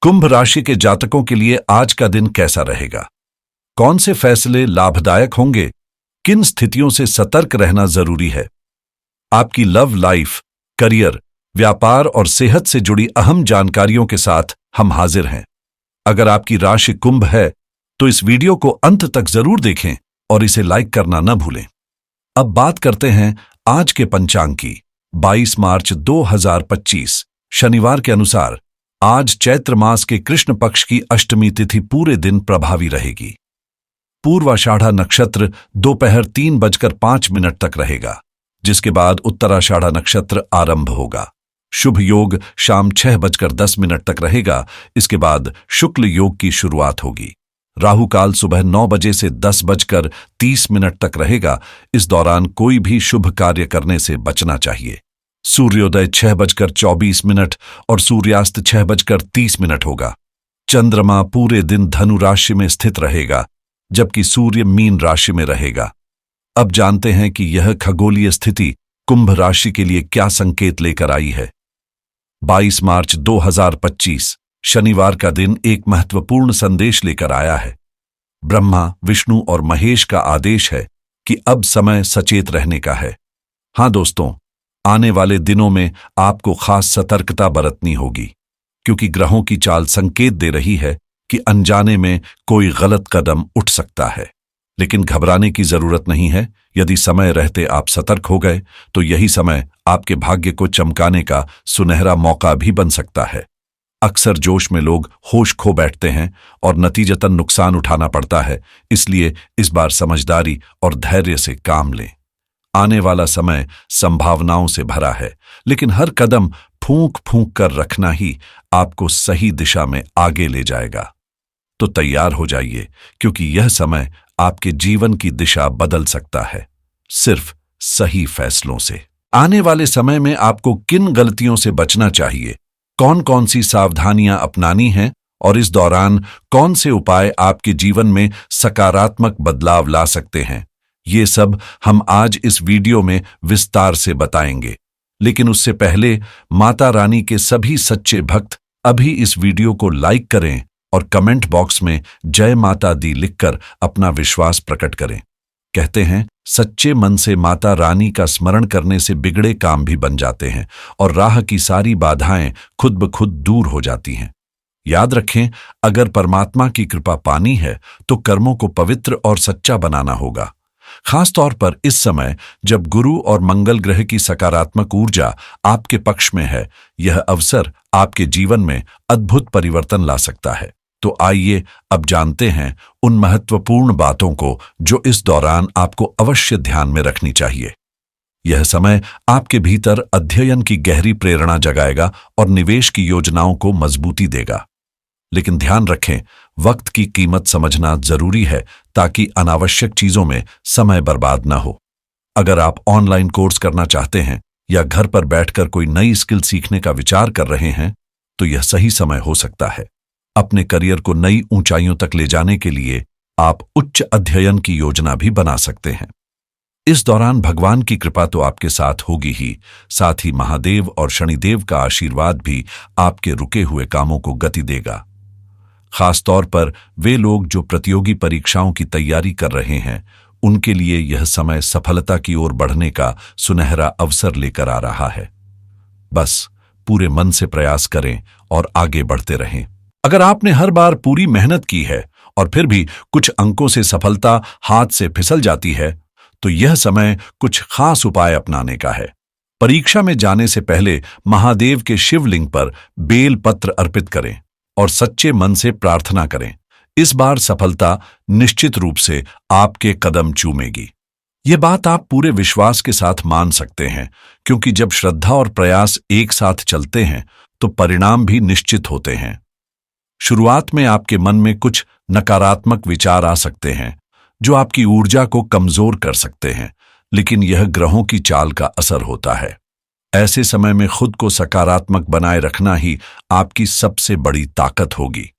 कुंभ राशि के जातकों के लिए आज का दिन कैसा रहेगा? कौन से फैसले लाभदायक होंगे? किन स्थितियों से सतर्क रहना जरूरी है? आपकी लव लाइफ, करियर, व्यापार और सेहत से जुड़ी अहम जानकारियों के साथ हम हाजिर हैं। अगर आपकी राशि कुंभ है तो इस वीडियो को अंत तक जरूर देखें और इसे लाइक करना न भूलें। अब बात करते हैं आज के पंचांग की। 22 मार्च 2025 शनिवार के अनुसार आज चैत्र मास के कृष्ण पक्ष की अष्टमी तिथि पूरे दिन प्रभावी रहेगी। पूर्वाषाढ़ा नक्षत्र दोपहर 3:05 तक रहेगा, जिसके बाद उत्तराषाढ़ा नक्षत्र आरंभ होगा। शुभ योग शाम 6:10 तक रहेगा। इसके बाद शुक्ल योग की शुरुआत होगी। राहु काल सुबह 9 बजे से 10:30 तक रहेगा। इस दौरान कोई भी शुभ कार्य करने से बचना चाहिए। सूर्योदय 6:24 और सूर्यास्त 6:30 होगा। चंद्रमा पूरे दिन धनु राशि में स्थित रहेगा, जबकि सूर्य मीन राशि में रहेगा। अब जानते हैं कि यह खगोलीय स्थिति कुंभ राशि के लिए क्या संकेत लेकर आई है। 22 मार्च 2025 शनिवार का दिन एक महत्वपूर्ण संदेश लेकर आया है। ब्रह्मा, विष्णु और महेश का आदेश है कि अब समय सचेत रहने का है। हां दोस्तों, आने वाले दिनों में आपको खास सतर्कता बरतनी होगी, क्योंकि ग्रहों की चाल संकेत दे रही है कि अनजाने में कोई गलत कदम उठ सकता है। लेकिन घबराने की जरूरत नहीं है। यदि समय रहते आप सतर्क हो गए तो यही समय आपके भाग्य को चमकाने का सुनहरा मौका भी बन सकता है। अक्सर जोश में लोग होश खो बैठते हैं और नतीजतन नुकसान उठाना पड़ता है। इसलिए इस बार समझदारी और धैर्य से काम लें। आने वाला समय संभावनाओं से भरा है, लेकिन हर कदम फूंक फूंक कर रखना ही आपको सही दिशा में आगे ले जाएगा। तो तैयार हो जाइए, क्योंकि यह समय आपके जीवन की दिशा बदल सकता है, सिर्फ सही फैसलों से। आने वाले समय में आपको किन गलतियों से बचना चाहिए, कौन कौन सी सावधानियां अपनानी हैं और इस दौरान कौन से उपाय आपके जीवन में सकारात्मक बदलाव ला सकते हैं, ये सब हम आज इस वीडियो में विस्तार से बताएंगे। लेकिन उससे पहले माता रानी के सभी सच्चे भक्त अभी इस वीडियो को लाइक करें और कमेंट बॉक्स में जय माता दी लिखकर अपना विश्वास प्रकट करें। कहते हैं, सच्चे मन से माता रानी का स्मरण करने से बिगड़े काम भी बन जाते हैं और राह की सारी बाधाएं खुद ब खुद दूर हो जाती हैं। याद रखें, अगर परमात्मा की कृपा पानी है तो कर्मों को पवित्र और सच्चा बनाना होगा। खास तौर पर इस समय जब गुरु और मंगल ग्रह की सकारात्मक ऊर्जा आपके पक्ष में है, यह अवसर आपके जीवन में अद्भुत परिवर्तन ला सकता है। तो आइए अब जानते हैं उन महत्वपूर्ण बातों को जो इस दौरान आपको अवश्य ध्यान में रखनी चाहिए। यह समय आपके भीतर अध्ययन की गहरी प्रेरणा जगाएगा और निवेश की योजनाओं को मजबूती देगा। लेकिन ध्यान रखें, वक्त की कीमत समझना जरूरी है ताकि अनावश्यक चीजों में समय बर्बाद न हो। अगर आप ऑनलाइन कोर्स करना चाहते हैं या घर पर बैठकर कोई नई स्किल सीखने का विचार कर रहे हैं, तो यह सही समय हो सकता है। अपने करियर को नई ऊंचाइयों तक ले जाने के लिए आप उच्च अध्ययन की योजना भी बना सकते हैं। इस दौरान भगवान की कृपा तो आपके साथ होगी ही, साथ ही महादेव और शनिदेव का आशीर्वाद भी आपके रुके हुए कामों को गति देगा। खास तौर पर वे लोग जो प्रतियोगी परीक्षाओं की तैयारी कर रहे हैं, उनके लिए यह समय सफलता की ओर बढ़ने का सुनहरा अवसर लेकर आ रहा है। बस पूरे मन से प्रयास करें और आगे बढ़ते रहें। अगर आपने हर बार पूरी मेहनत की है और फिर भी कुछ अंकों से सफलता हाथ से फिसल जाती है, तो यह समय कुछ खास उपाय अपनाने का है। परीक्षा में जाने से पहले महादेव के शिवलिंग पर बेल पत्र अर्पित करें और सच्चे मन से प्रार्थना करें। इस बार सफलता निश्चित रूप से आपके कदम चूमेगी। यह बात आप पूरे विश्वास के साथ मान सकते हैं, क्योंकि जब श्रद्धा और प्रयास एक साथ चलते हैं तो परिणाम भी निश्चित होते हैं। शुरुआत में आपके मन में कुछ नकारात्मक विचार आ सकते हैं जो आपकी ऊर्जा को कमजोर कर सकते हैं, लेकिन यह ग्रहों की चाल का असर होता है। ऐसे समय में खुद को सकारात्मक बनाए रखना ही आपकी सबसे बड़ी ताकत होगी।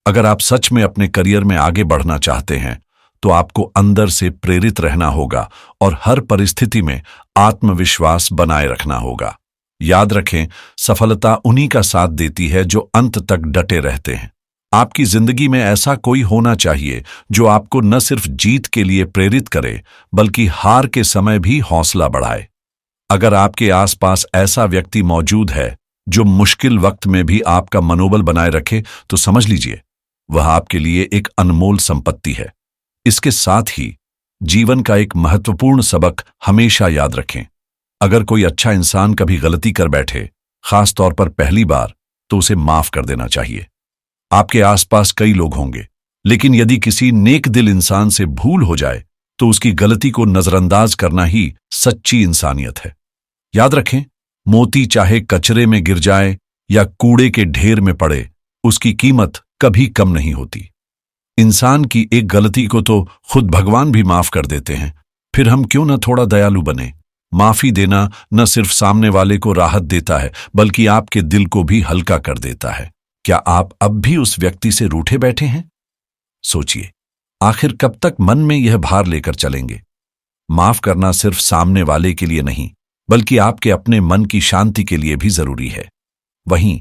अगर आप सच में अपने करियर में आगे बढ़ना चाहते हैं, तो आपको अंदर से प्रेरित रहना होगा और हर परिस्थिति में आत्मविश्वास बनाए रखना होगा। याद रखें, सफलता उन्हीं का साथ देती है जो अंत तक डटे रहते हैं। आपकी जिंदगी में ऐसा कोई होना चाहिए जो आपको न सिर्फ जीत के लिए प्रेरित करे, बल्कि हार के समय भी हौसला बढ़ाए। अगर आपके आसपास ऐसा व्यक्ति मौजूद है जो मुश्किल वक्त में भी आपका मनोबल बनाए रखे, तो समझ लीजिए वह आपके लिए एक अनमोल संपत्ति है। इसके साथ ही जीवन का एक महत्वपूर्ण सबक हमेशा याद रखें। अगर कोई अच्छा इंसान कभी गलती कर बैठे, खास तौर पर पहली बार, तो उसे माफ कर देना चाहिए। आपके आसपास कई लोग होंगे, लेकिन यदि किसी नेक दिल इंसान से भूल हो जाए तो उसकी गलती को नजरअंदाज करना ही सच्ची इंसानियत है। याद रखें, मोती चाहे कचरे में गिर जाए या कूड़े के ढेर में पड़े, उसकी कीमत कभी कम नहीं होती। इंसान की एक गलती को तो खुद भगवान भी माफ कर देते हैं, फिर हम क्यों न थोड़ा दयालु बने। माफी देना न सिर्फ सामने वाले को राहत देता है, बल्कि आपके दिल को भी हल्का कर देता है। क्या आप अब भी उस व्यक्ति से रूठे बैठे हैं? सोचिए, आखिर कब तक मन में यह भार लेकर चलेंगे? माफ करना सिर्फ सामने वाले के लिए नहीं, बल्कि आपके अपने मन की शांति के लिए भी जरूरी है। वहीं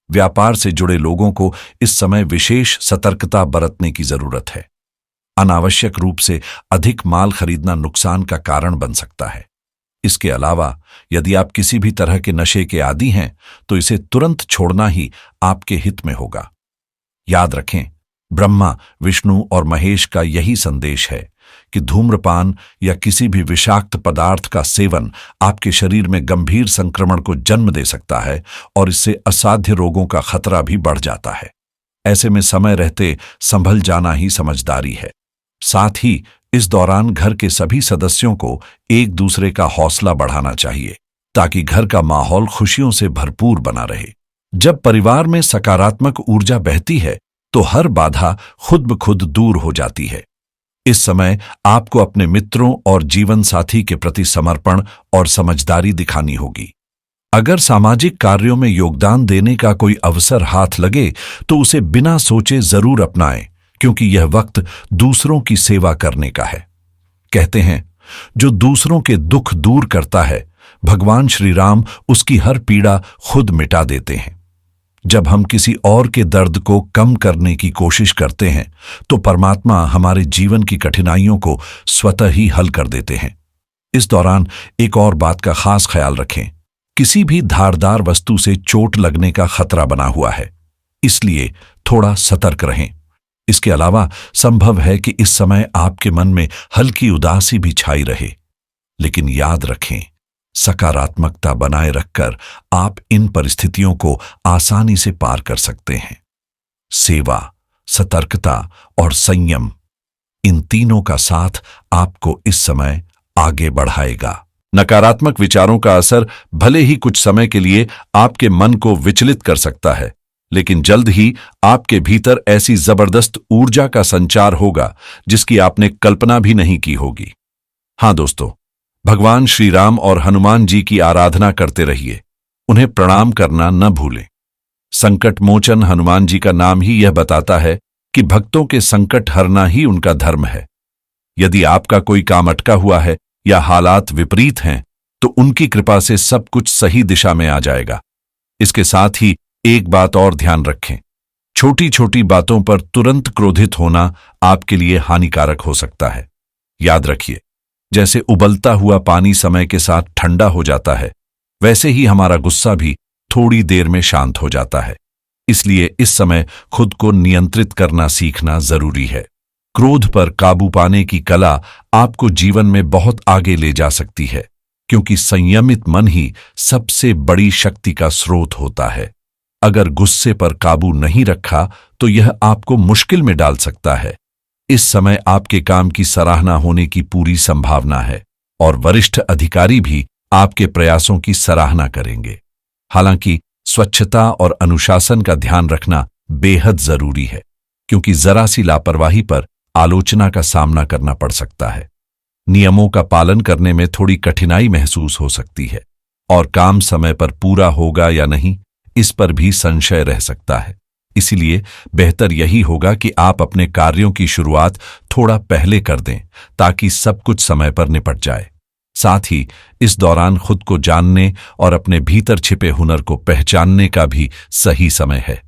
व्यापार से जुड़े लोगों को इस समय विशेष सतर्कता बरतने की जरूरत है। अनावश्यक रूप से अधिक माल खरीदना नुकसान का कारण बन सकता है। इसके अलावा यदि आप किसी भी तरह के नशे के आदी हैं, तो इसे तुरंत छोड़ना ही आपके हित में होगा। याद रखें, ब्रह्मा, विष्णु और महेश का यही संदेश है कि धूम्रपान या किसी भी विषाक्त पदार्थ का सेवन आपके शरीर में गंभीर संक्रमण को जन्म दे सकता है और इससे असाध्य रोगों का खतरा भी बढ़ जाता है। ऐसे में समय रहते संभल जाना ही समझदारी है। साथ ही इस दौरान घर के सभी सदस्यों को एक दूसरे का हौसला बढ़ाना चाहिए, ताकि घर का माहौल खुशियों से भरपूर बना रहे। जब परिवार में सकारात्मक ऊर्जा बहती है, तो हर बाधा खुद ब खुद दूर हो जाती है। इस समय आपको अपने मित्रों और जीवन साथी के प्रति समर्पण और समझदारी दिखानी होगी। अगर सामाजिक कार्यों में योगदान देने का कोई अवसर हाथ लगे, तो उसे बिना सोचे जरूर अपनाएं, क्योंकि यह वक्त दूसरों की सेवा करने का है। कहते हैं, जो दूसरों के दुख दूर करता है, भगवान श्री राम उसकी हर पीड़ा खुद मिटा देते हैं। जब हम किसी और के दर्द को कम करने की कोशिश करते हैं, तो परमात्मा हमारे जीवन की कठिनाइयों को स्वतः ही हल कर देते हैं। इस दौरान एक और बात का खास ख्याल रखें, किसी भी धारदार वस्तु से चोट लगने का खतरा बना हुआ है, इसलिए थोड़ा सतर्क रहें। इसके अलावा संभव है कि इस समय आपके मन में हल्की उदासी भी छाई रहे, लेकिन याद रखें, सकारात्मकता बनाए रखकर आप इन परिस्थितियों को आसानी से पार कर सकते हैं। सेवा, सतर्कता और संयम, इन तीनों का साथ आपको इस समय आगे बढ़ाएगा। नकारात्मक विचारों का असर भले ही कुछ समय के लिए आपके मन को विचलित कर सकता है, लेकिन जल्द ही आपके भीतर ऐसी जबरदस्त ऊर्जा का संचार होगा जिसकी आपने कल्पना भी नहीं की होगी। हां दोस्तों, भगवान श्री राम और हनुमान जी की आराधना करते रहिए, उन्हें प्रणाम करना न भूलें। संकट मोचन हनुमान जी का नाम ही यह बताता है कि भक्तों के संकट हरना ही उनका धर्म है। यदि आपका कोई काम अटका हुआ है या हालात विपरीत हैं, तो उनकी कृपा से सब कुछ सही दिशा में आ जाएगा। इसके साथ ही एक बात और ध्यान रखें, छोटी छोटी बातों पर तुरंत क्रोधित होना आपके लिए हानिकारक हो सकता है। याद रखिए, जैसे उबलता हुआ पानी समय के साथ ठंडा हो जाता है, वैसे ही हमारा गुस्सा भी थोड़ी देर में शांत हो जाता है। इसलिए इस समय खुद को नियंत्रित करना सीखना जरूरी है। क्रोध पर काबू पाने की कला आपको जीवन में बहुत आगे ले जा सकती है, क्योंकि संयमित मन ही सबसे बड़ी शक्ति का स्रोत होता है। अगर गुस्से पर काबू नहीं रखा, तो यह आपको मुश्किल में डाल सकता है। इस समय आपके काम की सराहना होने की पूरी संभावना है और वरिष्ठ अधिकारी भी आपके प्रयासों की सराहना करेंगे। हालांकि स्वच्छता और अनुशासन का ध्यान रखना बेहद जरूरी है, क्योंकि जरा सी लापरवाही पर आलोचना का सामना करना पड़ सकता है। नियमों का पालन करने में थोड़ी कठिनाई महसूस हो सकती है और काम समय पर पूरा होगा या नहीं, इस पर भी संशय रह सकता है। इसीलिए बेहतर यही होगा कि आप अपने कार्यों की शुरुआत थोड़ा पहले कर दें, ताकि सब कुछ समय पर निपट जाए। साथ ही इस दौरान खुद को जानने और अपने भीतर छिपे हुनर को पहचानने का भी सही समय है।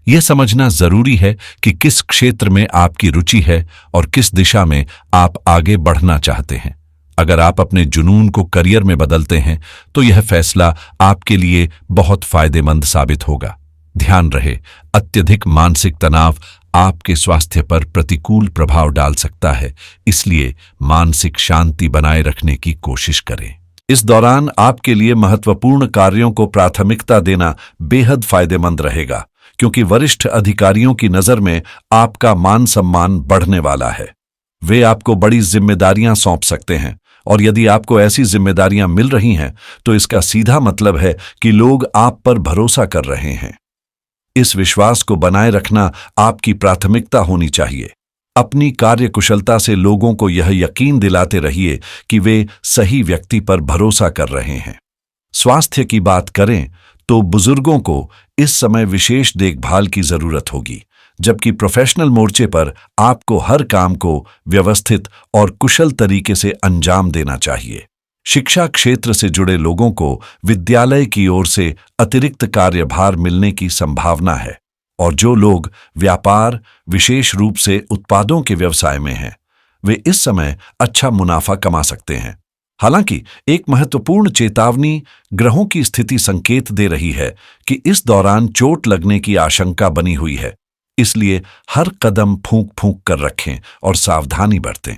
यह समझना जरूरी है कि किस क्षेत्र में आपकी रुचि है और किस दिशा में आप आगे बढ़ना चाहते हैं। अगर आप अपने जुनून को करियर में बदलते हैं तो यह फैसला आपके लिए बहुत फायदेमंद साबित होगा। ध्यान रहे, अत्यधिक मानसिक तनाव आपके स्वास्थ्य पर प्रतिकूल प्रभाव डाल सकता है, इसलिए मानसिक शांति बनाए रखने की कोशिश करें। इस दौरान आपके लिए महत्वपूर्ण कार्यों को प्राथमिकता देना बेहद फायदेमंद रहेगा, क्योंकि वरिष्ठ अधिकारियों की नजर में आपका मान सम्मान बढ़ने वाला है। वे आपको बड़ी जिम्मेदारियां सौंप सकते हैं, और यदि आपको ऐसी जिम्मेदारियां मिल रही हैं तो इसका सीधा मतलब है कि लोग आप पर भरोसा कर रहे हैं। इस विश्वास को बनाए रखना आपकी प्राथमिकता होनी चाहिए। अपनी कार्यकुशलता से लोगों को यह यकीन दिलाते रहिए कि वे सही व्यक्ति पर भरोसा कर रहे हैं। स्वास्थ्य की बात करें तो बुजुर्गों को इस समय विशेष देखभाल की जरूरत होगी, जबकि प्रोफेशनल मोर्चे पर आपको हर काम को व्यवस्थित और कुशल तरीके से अंजाम देना चाहिए। शिक्षा क्षेत्र से जुड़े लोगों को विद्यालय की ओर से अतिरिक्त कार्यभार मिलने की संभावना है, और जो लोग व्यापार, विशेष रूप से उत्पादों के व्यवसाय में हैं, वे इस समय अच्छा मुनाफा कमा सकते हैं। हालांकि एक महत्वपूर्ण चेतावनी ग्रहों की स्थिति संकेत दे रही है कि इस दौरान चोट लगने की आशंका बनी हुई है, इसलिए हर कदम फूंक फूंक कर रखें और सावधानी बरतें।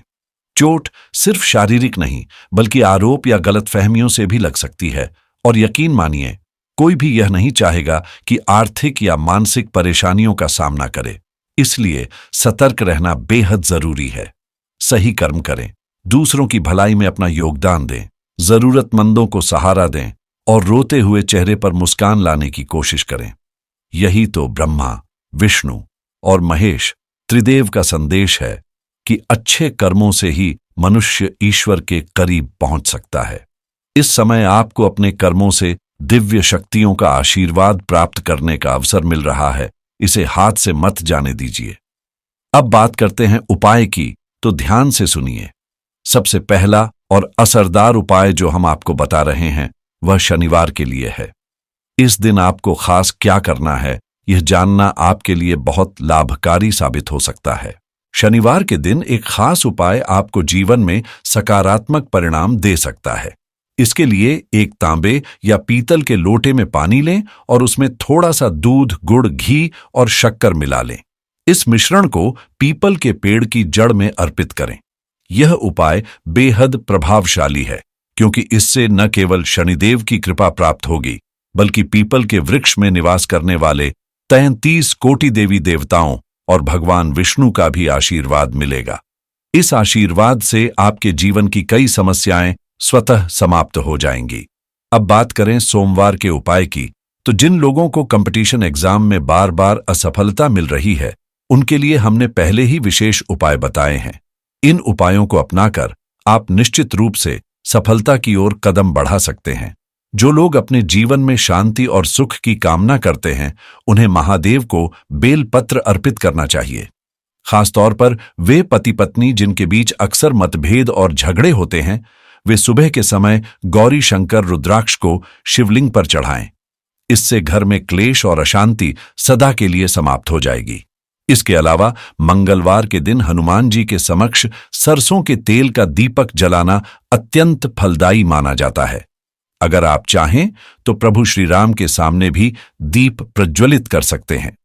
चोट सिर्फ शारीरिक नहीं बल्कि आरोप या गलतफहमियों से भी लग सकती है, और यकीन मानिए, कोई भी यह नहीं चाहेगा कि आर्थिक या मानसिक परेशानियों का सामना करे। इसलिए सतर्क रहना बेहद जरूरी है। सही कर्म करें, दूसरों की भलाई में अपना योगदान दें, जरूरतमंदों को सहारा दें और रोते हुए चेहरे पर मुस्कान लाने की कोशिश करें। यही तो ब्रह्मा, विष्णु और महेश त्रिदेव का संदेश है कि अच्छे कर्मों से ही मनुष्य ईश्वर के करीब पहुंच सकता है। इस समय आपको अपने कर्मों से दिव्य शक्तियों का आशीर्वाद प्राप्त करने का अवसर मिल रहा है, इसे हाथ से मत जाने दीजिए। अब बात करते हैं उपाय की, तो ध्यान से सुनिए। सबसे पहला और असरदार उपाय जो हम आपको बता रहे हैं वह शनिवार के लिए है। इस दिन आपको खास क्या करना है, यह जानना आपके लिए बहुत लाभकारी साबित हो सकता है। शनिवार के दिन एक खास उपाय आपको जीवन में सकारात्मक परिणाम दे सकता है। इसके लिए एक तांबे या पीतल के लोटे में पानी लें और उसमें थोड़ा सा दूध, गुड़, घी और शक्कर मिला लें। इस मिश्रण को पीपल के पेड़ की जड़ में अर्पित करें। यह उपाय बेहद प्रभावशाली है, क्योंकि इससे न केवल शनिदेव की कृपा प्राप्त होगी, बल्कि पीपल के वृक्ष में निवास करने वाले 33 कोटि देवी देवताओं और भगवान विष्णु का भी आशीर्वाद मिलेगा। इस आशीर्वाद से आपके जीवन की कई समस्याएं स्वतः समाप्त हो जाएंगी। अब बात करें सोमवार के उपाय की, तो जिन लोगों को कंपटीशन एग्जाम में बार बार असफलता मिल रही है, उनके लिए हमने पहले ही विशेष उपाय बताए हैं। इन उपायों को अपनाकर आप निश्चित रूप से सफलता की ओर कदम बढ़ा सकते हैं। जो लोग अपने जीवन में शांति और सुख की कामना करते हैं, उन्हें महादेव को बेलपत्र अर्पित करना चाहिए। खासतौर पर वे पति पत्नी जिनके बीच अक्सर मतभेद और झगड़े होते हैं, वे सुबह के समय गौरी शंकर रुद्राक्ष को शिवलिंग पर चढ़ाएं। इससे घर में क्लेश और अशांति सदा के लिए समाप्त हो जाएगी। इसके अलावा मंगलवार के दिन हनुमान जी के समक्ष सरसों के तेल का दीपक जलाना अत्यंत फलदायी माना जाता है। अगर आप चाहें तो प्रभु श्री राम के सामने भी दीप प्रज्वलित कर सकते हैं।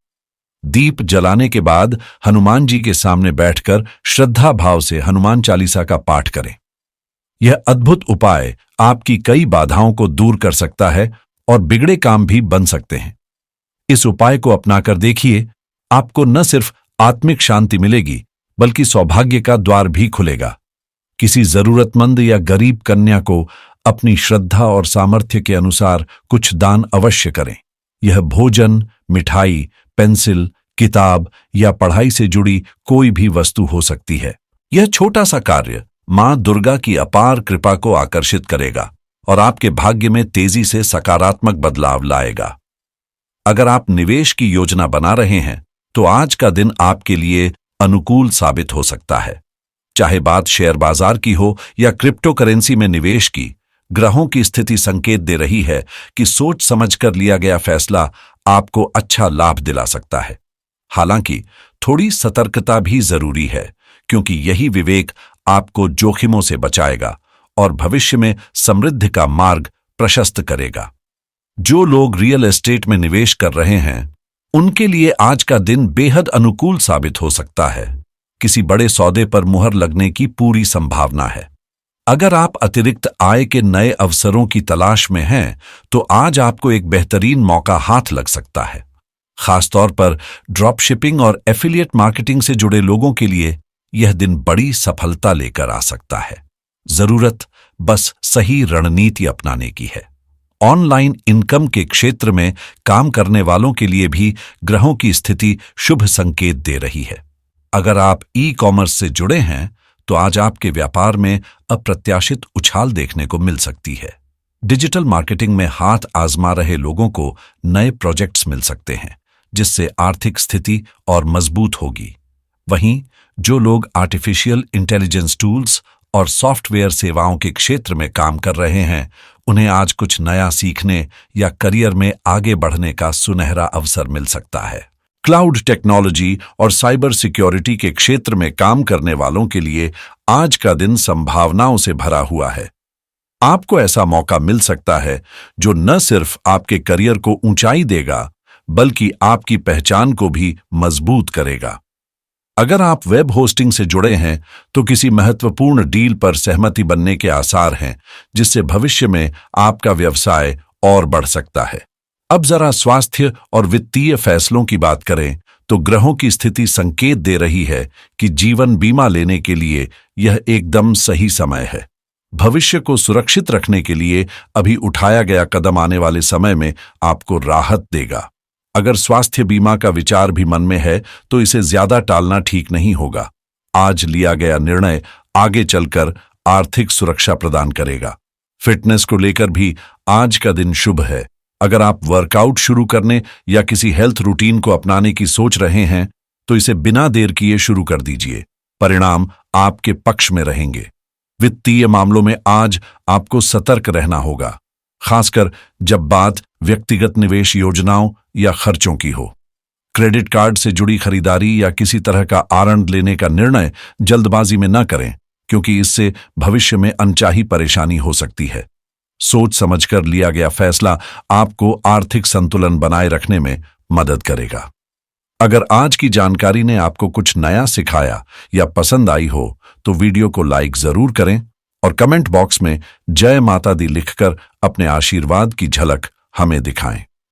दीप जलाने के बाद हनुमान जी के सामने बैठकर श्रद्धा भाव से हनुमान चालीसा का पाठ करें। यह अद्भुत उपाय आपकी कई बाधाओं को दूर कर सकता है और बिगड़े काम भी बन सकते हैं। इस उपाय को अपनाकर देखिए, आपको न सिर्फ आत्मिक शांति मिलेगी बल्कि सौभाग्य का द्वार भी खुलेगा। किसी जरूरतमंद या गरीब कन्या को अपनी श्रद्धा और सामर्थ्य के अनुसार कुछ दान अवश्य करें। यह भोजन, मिठाई, पेंसिल, किताब या पढ़ाई से जुड़ी कोई भी वस्तु हो सकती है। यह छोटा सा कार्य मां दुर्गा की अपार कृपा को आकर्षित करेगा और आपके भाग्य में तेजी से सकारात्मक बदलाव लाएगा। अगर आप निवेश की योजना बना रहे हैं तो आज का दिन आपके लिए अनुकूल साबित हो सकता है। चाहे बात शेयर बाजार की हो या क्रिप्टो करेंसी में निवेश की, ग्रहों की स्थिति संकेत दे रही है कि सोच समझकर लिया गया फैसला आपको अच्छा लाभ दिला सकता है। हालांकि थोड़ी सतर्कता भी जरूरी है, क्योंकि यही विवेक आपको जोखिमों से बचाएगा और भविष्य में समृद्धि का मार्ग प्रशस्त करेगा। जो लोग रियल एस्टेट में निवेश कर रहे हैं, उनके लिए आज का दिन बेहद अनुकूल साबित हो सकता है। किसी बड़े सौदे पर मुहर लगने की पूरी संभावना है। अगर आप अतिरिक्त आय के नए अवसरों की तलाश में हैं, तो आज आपको एक बेहतरीन मौका हाथ लग सकता है। खासतौर पर ड्रॉप शिपिंग और एफिलिएट मार्केटिंग से जुड़े लोगों के लिए यह दिन बड़ी सफलता लेकर आ सकता है। जरूरत बस सही रणनीति अपनाने की है। ऑनलाइन इनकम के क्षेत्र में काम करने वालों के लिए भी ग्रहों की स्थिति शुभ संकेत दे रही है। अगर आप ई कॉमर्स से जुड़े हैं, तो आज आपके व्यापार में अप्रत्याशित उछाल देखने को मिल सकती है। डिजिटल मार्केटिंग में हाथ आजमा रहे लोगों को नए प्रोजेक्ट्स मिल सकते हैं, जिससे आर्थिक स्थिति और मजबूत होगी। वहीं जो लोग आर्टिफिशियल इंटेलिजेंस टूल्स और सॉफ्टवेयर सेवाओं के क्षेत्र में काम कर रहे हैं, उन्हें आज कुछ नया सीखने या करियर में आगे बढ़ने का सुनहरा अवसर मिल सकता है। क्लाउड टेक्नोलॉजी और साइबर सिक्योरिटी के क्षेत्र में काम करने वालों के लिए आज का दिन संभावनाओं से भरा हुआ है। आपको ऐसा मौका मिल सकता है जो न सिर्फ आपके करियर को ऊंचाई देगा, बल्कि आपकी पहचान को भी मजबूत करेगा। अगर आप वेब होस्टिंग से जुड़े हैं, तो किसी महत्वपूर्ण डील पर सहमति बनने के आसार हैं, जिससे भविष्य में आपका व्यवसाय और बढ़ सकता है। अब जरा स्वास्थ्य और वित्तीय फैसलों की बात करें, तो ग्रहों की स्थिति संकेत दे रही है कि जीवन बीमा लेने के लिए यह एकदम सही समय है। भविष्य को सुरक्षित रखने के लिए अभी उठाया गया कदम आने वाले समय में आपको राहत देगा। अगर स्वास्थ्य बीमा का विचार भी मन में है, तो इसे ज्यादा टालना ठीक नहीं होगा। आज लिया गया निर्णय आगे चलकर आर्थिक सुरक्षा प्रदान करेगा। फिटनेस को लेकर भी आज का दिन शुभ है। अगर आप वर्कआउट शुरू करने या किसी हेल्थ रूटीन को अपनाने की सोच रहे हैं, तो इसे बिना देर किए शुरू कर दीजिए। परिणाम आपके पक्ष में रहेंगे। वित्तीय मामलों में आज आपको सतर्क रहना होगा, खासकर जब बात व्यक्तिगत निवेश योजनाओं या खर्चों की हो। क्रेडिट कार्ड से जुड़ी खरीदारी या किसी तरह का आरंभ लेने का निर्णय जल्दबाजी में न करें, क्योंकि इससे भविष्य में अनचाही परेशानी हो सकती है। सोच समझकर लिया गया फैसला आपको आर्थिक संतुलन बनाए रखने में मदद करेगा। अगर आज की जानकारी ने आपको कुछ नया सिखाया या पसंद आई हो, तो वीडियो को लाइक जरूर करें और कमेंट बॉक्स में जय माता दी लिखकर अपने आशीर्वाद की झलक हमें दिखाएं।